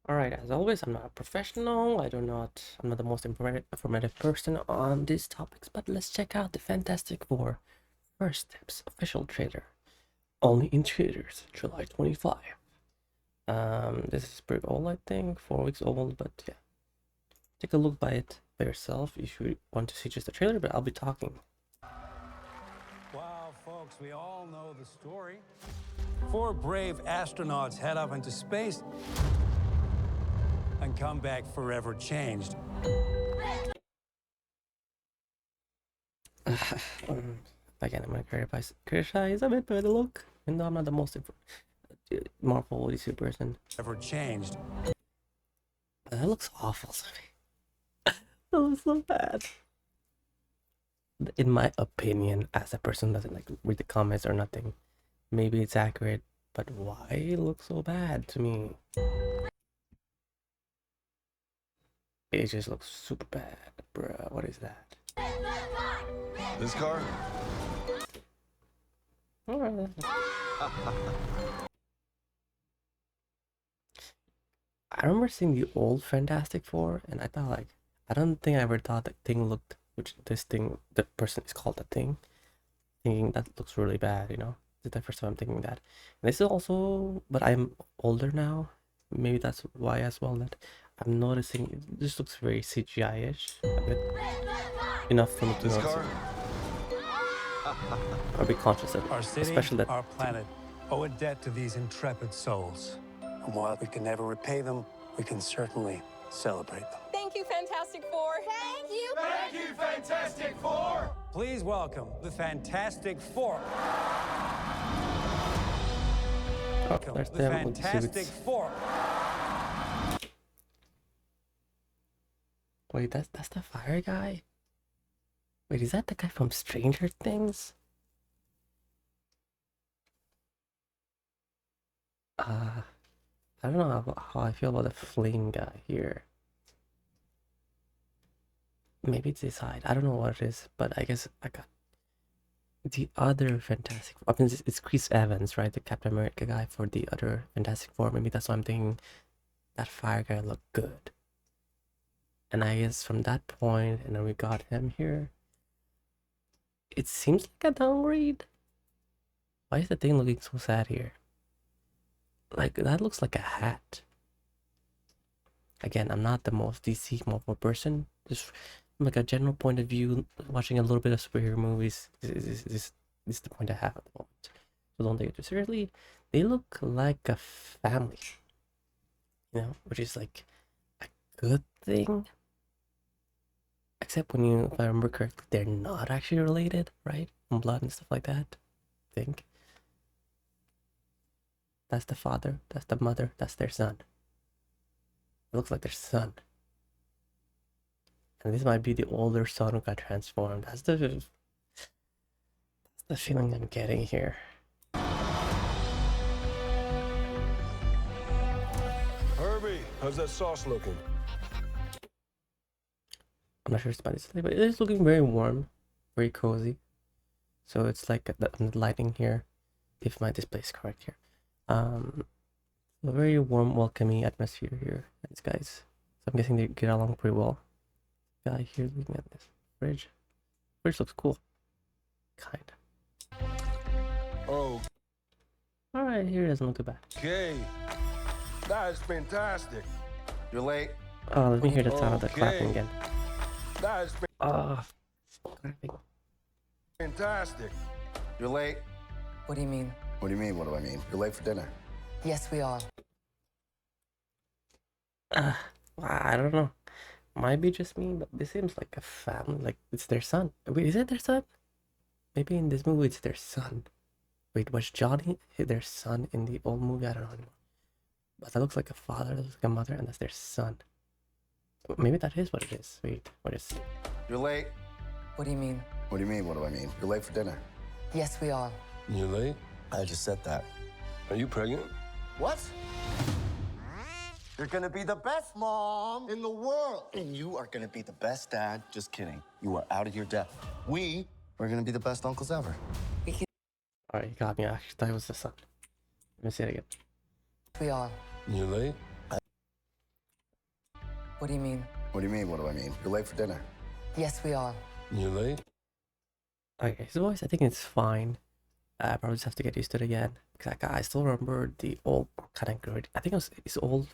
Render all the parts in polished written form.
Alright, as always, I'm not a professional. I'm not the most informative person on these topics, but let's check out the Fantastic Four First Steps official trailer. Only in theaters, July 25. This is pretty old, I think, 4 weeks old, but yeah. Take a look by it by yourself if you want to see just the trailer, but I'll be talking. Wow, folks, we all know the story. Four brave astronauts head up into space and come back forever changed. Again, I'm gonna criticize a bit by the look, even though I'm not the most Marvel DC person. Ever changed. That looks awful to me. That looks so bad. In my opinion, as a person who doesn't like read the comments or nothing, maybe it's accurate, but why it looks so bad to me? It just looks super bad, bruh. What is that? This car? Alright. I remember seeing the old Fantastic Four, and I thought like, I don't think I ever thought that thing looked, which this thing, the person is called the Thing, thinking that looks really bad, you know? This is the first time I'm thinking that. And this is also, but I'm older now. Maybe that's why as well that I'm noticing it just looks very CGI-ish. A bit enough for me to This notice car? it. I'll be conscious of it, Our city, especially that. our planet, owe a debt to these intrepid souls. And while we can never repay them, we can certainly celebrate them. Thank you, Fantastic Four. Thank you. Thank you, Fantastic Four! Please welcome the Fantastic Four. Oh, there's The them with the Fantastic suits. Four. Wait, that's the fire guy? Wait, is that the guy from Stranger Things? I don't know how I feel about the flame guy here. Maybe it's his hide. I don't know what it is, but I guess I got the other Fantastic Four. I mean, it's Chris Evans, right? The Captain America guy for the other Fantastic Four. Maybe that's why I'm thinking that fire guy looked good. And I guess from that point, and then we got him here. It seems like a downgrade. Why is the thing looking so sad here? Like, that looks like a hat. Again, I'm not the most DC Marvel person. Just from like a general point of view, watching a little bit of superhero movies is the point I have at the moment. So don't take it too seriously. They look like a family, you know, which is like a good thing. Except when you, if I remember correctly, they're not actually related, right? And blood and stuff like that. I think. That's the father, that's the mother, that's their son. It looks like their son. And this might be the older son who got transformed. That's the feeling I'm getting here. Herbie, how's that sauce looking? I'm not sure it's about this, but it is looking very warm, very cozy. So it's like the lighting here, if my display is correct here. A very warm, welcoming atmosphere here, these guys. So I'm guessing they get along pretty well. Guy here looking at this fridge. Fridge looks cool. Kinda. Oh, Alright, here doesn't look too bad. okay. That is fantastic. You're late. Oh, let me hear the sound of the Okay. clapping again. That is Clapping. fantastic. You're late. What do you mean? What do you mean? What do I mean? You're late for dinner. Yes, we are. I don't know. Might be just me, but this seems like a family. Like it's their son. Wait, is it their son? Maybe in this movie it's their son. Wait, was Johnny their son in the old movie? I don't know anymore. But that looks like a father, that looks like a mother, and that's their son. Maybe that is what it is. Wait, what is? You're late. What do you mean? What do you mean? What do I mean? You're late for dinner. Yes, we are. You're late? I just said that. Are you pregnant? What? You're gonna be the best mom in the world. And you are gonna be the best dad. Just kidding. You are out of your depth. We are gonna be the best uncles ever. Alright, you got me. I actually thought it was the son. Let me see it again. We are. You're late? What do you mean? What do you mean? What do I mean? You're late for dinner. Yes, we are. You late? Okay, his voice, I think it's fine. I probably just have to get used to it again. Because I still remember the old kind of good. I think it was his old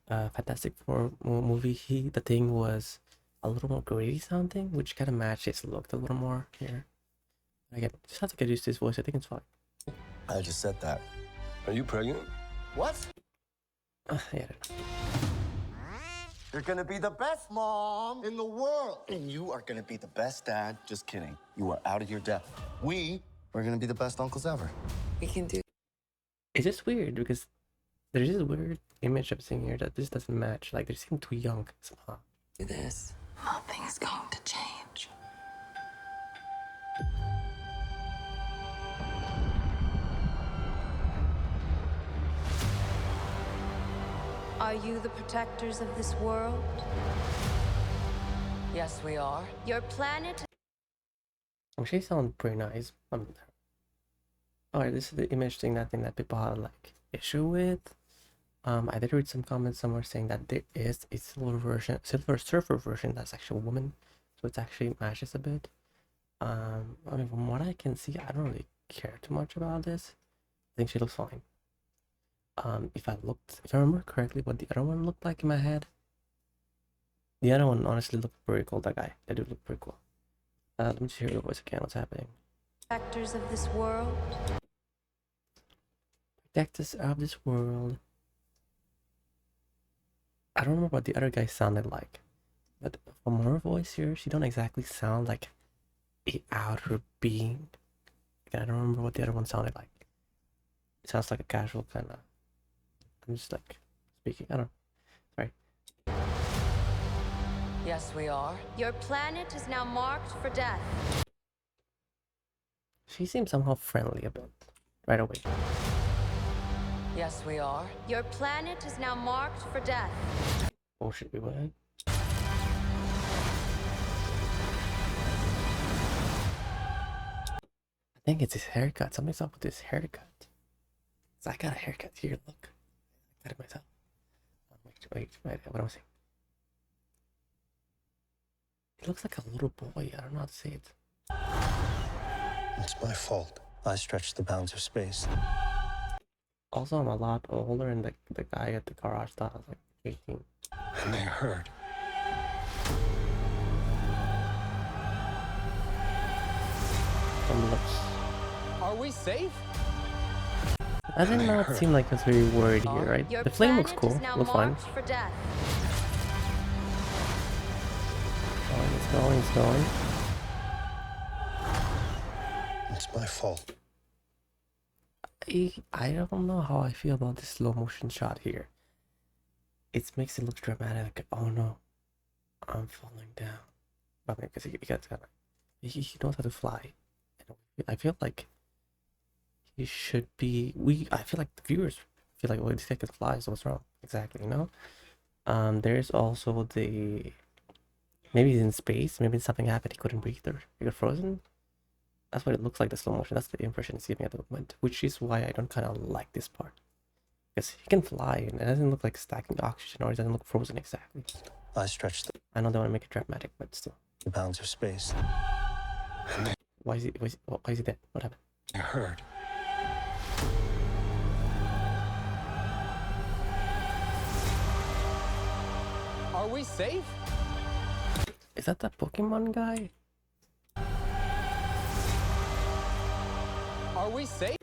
Fantastic Four movie. The thing was a little more gritty sounding, which kind of matched his look a little more here. Again, just have to get used to his voice. I think it's fine. I just said that. Are you pregnant? What? Yeah. You're gonna be the best mom in the world. And you are gonna be the best dad. Just kidding. You are out of your depth. We are gonna be the best uncles ever. We can do. It's just weird because there's this weird image I'm seeing here that this doesn't match. Like they seem too young somehow. This. Nothing's going to change. Are you the protectors of this world? Yes, we are. Your planet. She sounds pretty nice. Alright, this is the image thing that people have like issue with. I did read some comments somewhere saying that there is a Silver Surfer version that's actually a woman, so it actually matches a bit. I mean, from what I can see, I don't really care too much about this. I think she looks fine. If I remember correctly, what the other one looked like in my head. The other one honestly looked pretty cool. That dude looked pretty cool. Let me just hear your voice again. What's happening? Protectors of this world. Protectors of this world. I don't remember what the other guy sounded like, but from her voice here, she don't exactly sound like a outer being. I don't remember what the other one sounded like. It sounds like a casual kind of. I'm just like speaking. I don't know. Sorry. Yes, we are. Your planet is now marked for death. She seems somehow friendly a bit right away. Yes, we are. Your planet is now marked for death. Oh, should we win? I think it's his haircut. Something's up with his haircut. So I got a haircut here. Look, I got it myself. Wait. What am I saying? He looks like a little boy. I don't know how to say it. It's my fault. I stretched the bounds of space. Also, I'm a lot older, and the guy at the garage thought I was like 18. And they heard. Some looks. Are we safe? I did not seem like I was very worried here, right? Your The flame looks planet cool. is now Looks fine. marked for death. It's going. It's my fault. I don't know how I feel about this slow motion shot here. It makes it look dramatic. Like, oh no, I'm falling down. But because he knows how to fly. I feel like he should be. I feel like the viewers feel like, well, this guy can fly, so what's wrong? Exactly, you know. There's also the. Maybe he's in space. Maybe something happened. He couldn't breathe or he got frozen. That's what it looks like, the slow motion. That's the impression it's giving at the moment, which is why I don't kind of like this part. Because he can fly and it doesn't look like stacking oxygen, or it doesn't look frozen exactly. I stretched I know they want to make it dramatic, but still. the bounds of space. Why is he dead? What happened? They heard. Are we safe? Is that the Pokemon guy? Are we safe?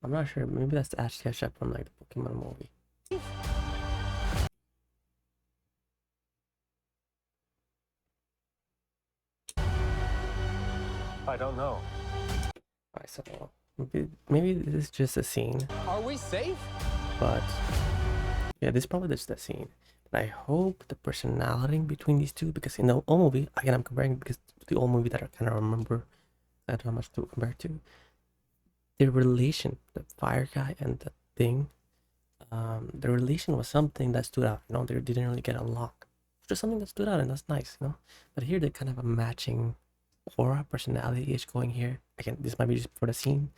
I'm not sure. Maybe that's Ash Ketchum from like the Pokemon movie. I don't know. Alright, so maybe this is just a scene, Are we safe? but yeah, this is probably just a scene. And I hope the personality between these two, because in the old movie, again, I'm comparing because the old movie that I kind of remember, I don't know how much to compare to. Their relation, the fire guy and the thing, the relation was something that stood out. You know, they didn't really get along. Just something that stood out, and that's nice, you know. But here they kind of a matching aura, personality is going here. Again, this might be just for the scene.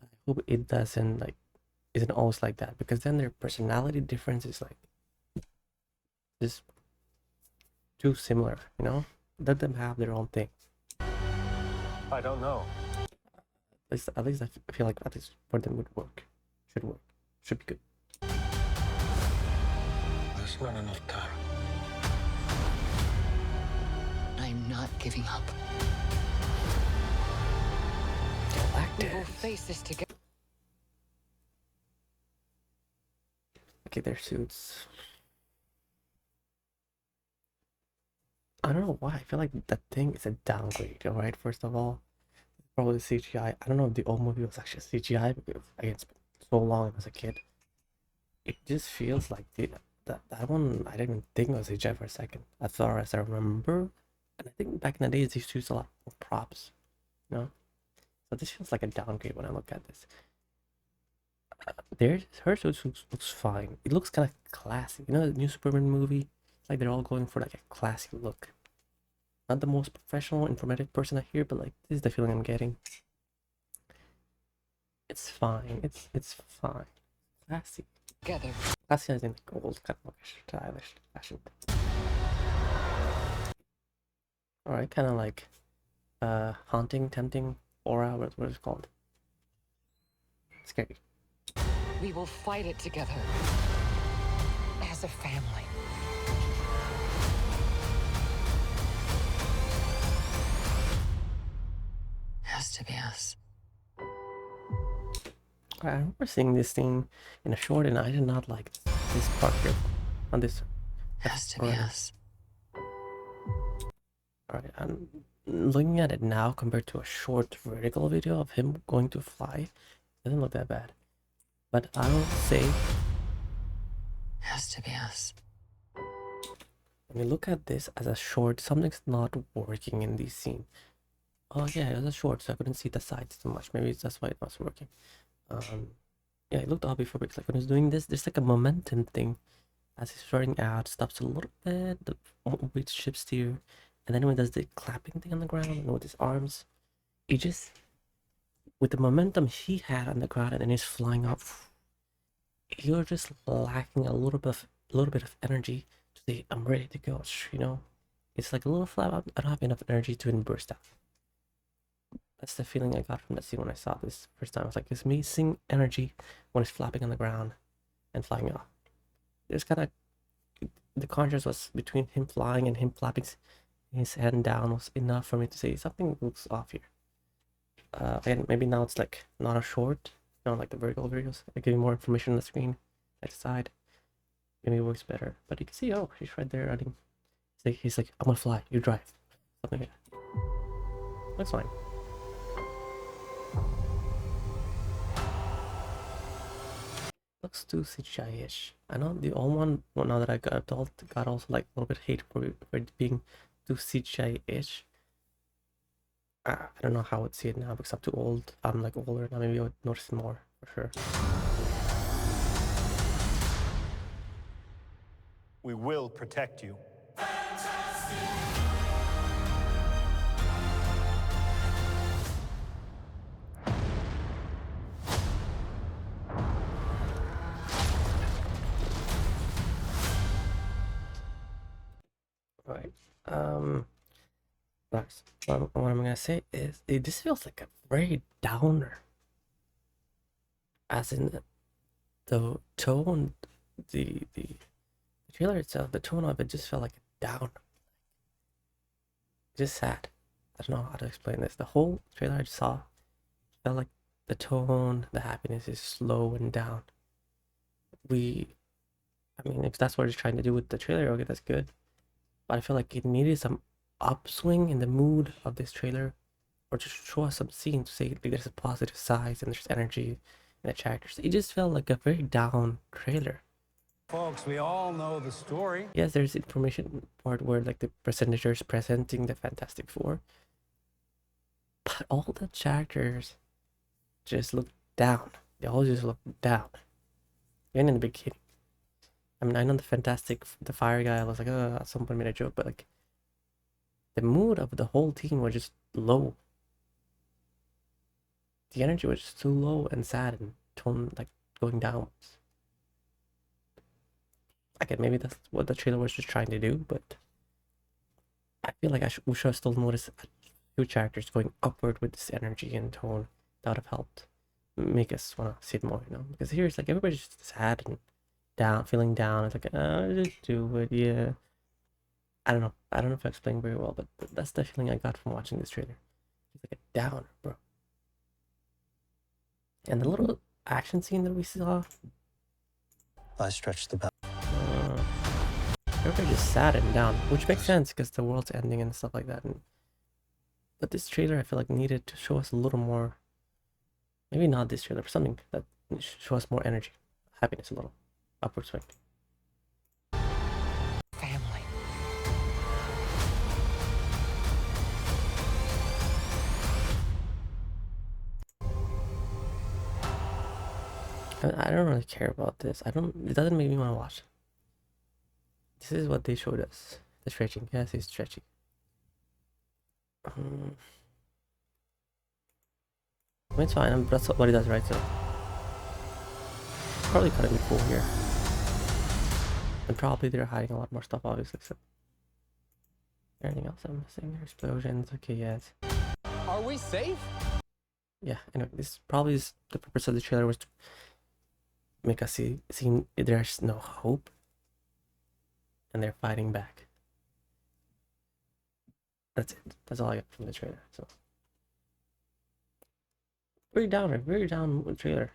I hope it isn't always like that, because then their personality difference is like just too similar, you know? Let them have their own thing. I don't know. At least I feel like at least for them would work. Should work. Should be good. There's not enough time. I'm not giving up. We will face this together. Okay, their suits. I don't know why. I feel like that thing is a downgrade, alright? First of all, probably CGI. I don't know if the old movie was actually CGI because again, it's been so long as a kid. It just feels like that one I didn't even think was CGI for a second. As far as I remember. And I think back in the days they used to use a lot of props. You know? So this feels like a downgrade when I look at this. Her suit looks fine. It looks kind of classy. You know the new Superman movie? It's like they're all going for like a classy look. Not the most professional, informative person I hear, but like this is the feeling I'm getting. It's fine. It's fine. Classy. Together. Classy as in like old, kind of like stylish, fashion. Alright, kind of like haunting, tempting, aura. What is it called? Scary. We will fight it together. As a family. Has to be us. I remember seeing this thing in a short, and I did not like this part here on this. Has to be us. Alright, I'm looking at it now compared to a short vertical video of him going to fly. It doesn't look that bad. But I will say, Has to be us. when you look at this as a short, something's not working in this scene. Oh yeah, it was a short, so I couldn't see the sides too much. Maybe that's why it was working. Yeah, it looked odd before because like when he's doing this, there's like a momentum thing. As he's starting out, stops a little bit, the weight shifts here, and then when he does the clapping thing on the ground and with his arms, he just, with the momentum he had on the ground and then he's flying up, you're just lacking a little bit of energy to say I'm ready to go. You know, it's like a little flat. I don't have enough energy to burst out. That's the feeling I got from that scene when I saw this first time. I was like, it's missing energy when he's flapping on the ground and flying off. There's kind of the contrast was between him flying and him flapping his hand down was enough for me to say something looks off here. Again, maybe now it's like not a short, not like the vertical videos. I give you more information on the screen, side to side. Maybe it works better. But you can see, oh, he's right there running. He's like, I'm gonna fly, you drive. Something like that. Looks fine. Looks too CGI-ish. I know the old one, well, now that I got adult, got also like a little bit hate for it being too CGI-ish. I don't know how I would see it now because I'm too old. I'm like older now. Maybe I would notice it more for sure. We will protect you. Right. That's what I'm gonna say is this feels like a very downer. As in the tone, the trailer itself, the tone of it just felt like a down. Just sad. I don't know how to explain this. The whole trailer I saw felt like the tone, the happiness is slow and down. I mean, if that's what it's trying to do with the trailer, okay, that's good. But I feel like it needed some upswing in the mood of this trailer, or to show us some scene to say like there's a positive side and there's energy in the characters. It just felt like a very down trailer. Folks, we all know the story. Yes, there's information part where like the presenters presenting the Fantastic Four, but all the characters just look down. They all just look down. Even in the beginning. I mean, I know the fire guy, I was like, oh, at some point made a joke, but like, the mood of the whole team was just low. The energy was just too low and sad and tone, like, going downwards. Again, maybe that's what the trailer was just trying to do, but I feel like we should have still noticed two characters going upward with this energy and tone. That would have helped make us want to see it more, you know? Because here it's like everybody's just sad and down, feeling down. It's like, just do it, yeah. I don't know. I don't know if I explained very well, but that's the feeling I got from watching this trailer. It's like a downer, bro. And the little action scene that we saw, I stretched the boundaries. everybody just sad and down, which makes sense because the world's ending and stuff like that. But this trailer, I feel like needed to show us a little more. Maybe not this trailer, but something that show us more energy, happiness, a little upward swing. Family. I don't really care about this. It doesn't make me want to watch. This is what they showed us. The stretching. Yes, he's stretching. It's fine. That's what he does, right? So probably could have been cool here. And probably they're hiding a lot more stuff, obviously. So anything else I'm missing? Explosions. Okay, yes. Are we safe? Yeah. Anyway, this probably is the purpose of the trailer was to make us see there's no hope, and they're fighting back. That's it. That's all I got from the trailer. So very down trailer.